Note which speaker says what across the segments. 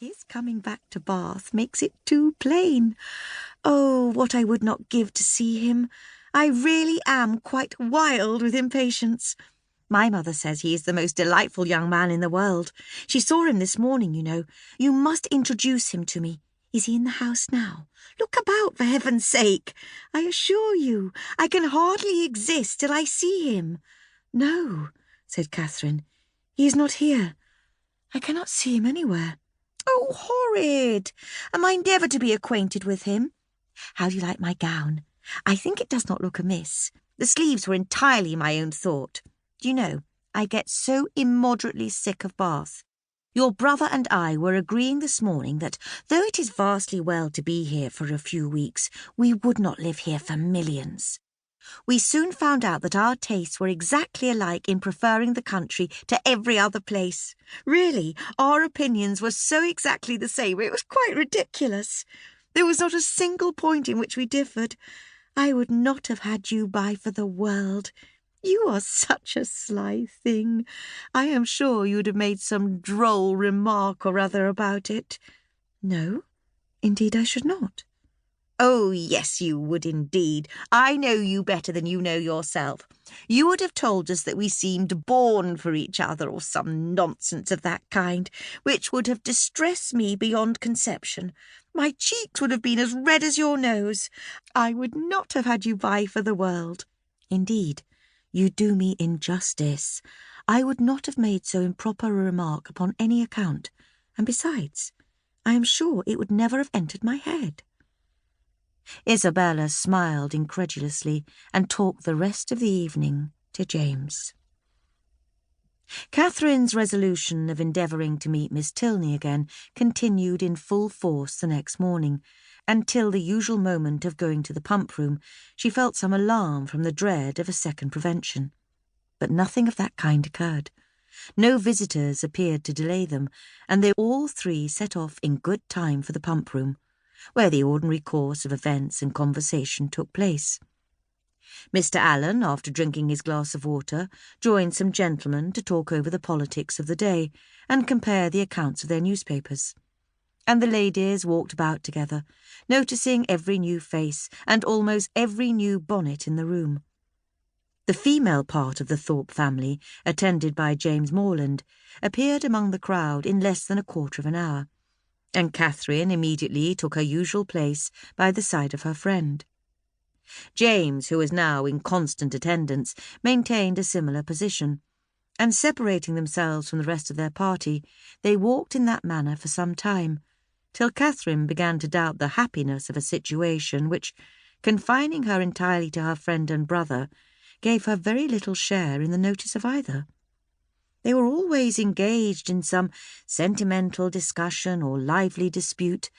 Speaker 1: His coming back to Bath makes it too plain. Oh, what I would not give to see him! I really am quite wild with impatience. My mother says he is the most delightful young man in the world. She saw him this morning, you know. You must introduce him to me. Is he in the house now? Look about, for heaven's sake. I assure you, I can hardly exist till I see him. No, said Catherine. He is not here. I cannot see him anywhere. Oh, horrid! Am I never to be acquainted with him? How do you like my gown? I think it does not look amiss. The sleeves were entirely my own thought. Do you know, I get so immoderately sick of Bath. Your brother and I were agreeing this morning that, though it is vastly well to be here for a few weeks, we would not live here for millions. We soon found out that our tastes were exactly alike in preferring the country to every other place. Really, our opinions were so exactly the same, it was quite ridiculous. There was not a single point in which we differed. I would not have had you by for the world. You are such a sly thing. I am sure you would have made some droll remark or other about it. No, indeed I should not. Oh, yes, you would indeed. I know you better than you know yourself. You would have told us that we seemed born for each other or some nonsense of that kind, which would have distressed me beyond conception. My cheeks would have been as red as your nose. I would not have had you by for the world. Indeed, you do me injustice. I would not have made so improper a remark upon any account, and besides, I am sure it would never have entered my head. Isabella smiled incredulously and talked the rest of the evening to James. Catherine's resolution of endeavouring to meet Miss Tilney again continued in full force the next morning, until the usual moment of going to the pump-room she felt some alarm from the dread of a second prevention. But nothing of that kind occurred. No visitors appeared to delay them, and they all three set off in good time for the pump-room, where the ordinary course of events and conversation took place. Mr. Allen, after drinking his glass of water, joined some gentlemen to talk over the politics of the day and compare the accounts of their newspapers. And the ladies walked about together, noticing every new face and almost every new bonnet in the room. The female part of the Thorpe family, attended by James Morland, appeared among the crowd in less than a quarter of an hour, and Catherine immediately took her usual place by the side of her friend. James, who was now in constant attendance, maintained a similar position, and separating themselves from the rest of their party, they walked in that manner for some time, till Catherine began to doubt the happiness of a situation which, confining her entirely to her friend and brother, gave her very little share in the notice of either. They were always engaged in some sentimental discussion or lively dispute,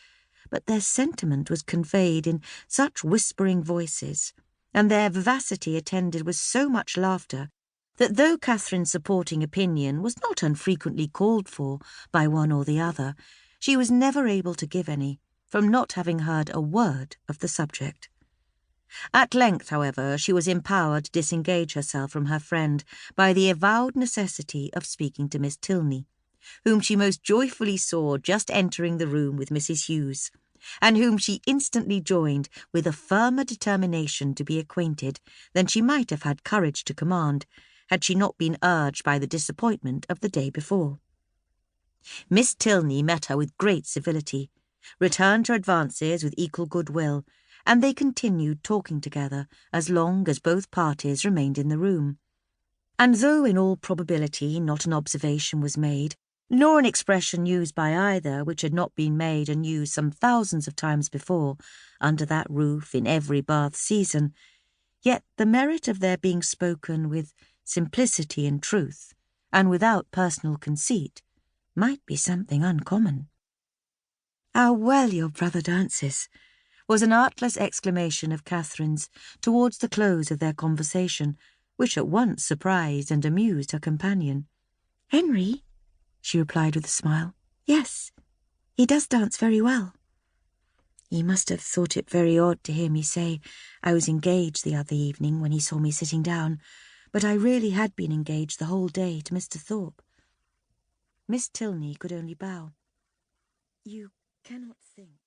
Speaker 1: but their sentiment was conveyed in such whispering voices, and their vivacity attended with so much laughter, that though Catherine's supporting opinion was not unfrequently called for by one or the other, she was never able to give any, from not having heard a word of the subject. At length, however, she was empowered to disengage herself from her friend by the avowed necessity of speaking to Miss Tilney, whom she most joyfully saw just entering the room with Mrs. Hughes, and whom she instantly joined with a firmer determination to be acquainted than she might have had courage to command, had she not been urged by the disappointment of the day before. Miss Tilney met her with great civility, returned her advances with equal goodwill, and they continued talking together as long as both parties remained in the room. And though in all probability not an observation was made, nor an expression used by either which had not been made and used some thousands of times before, under that roof in every Bath season, yet the merit of their being spoken with simplicity and truth, and without personal conceit, might be something uncommon. "How well your brother dances!" was an artless exclamation of Catherine's towards the close of their conversation, which at once surprised and amused her companion. "Henry?" she replied with a smile. "Yes, he does dance very well." "He must have thought it very odd to hear me say I was engaged the other evening when he saw me sitting down, but I really had been engaged the whole day to Mr. Thorpe." Miss Tilney could only bow. You cannot think.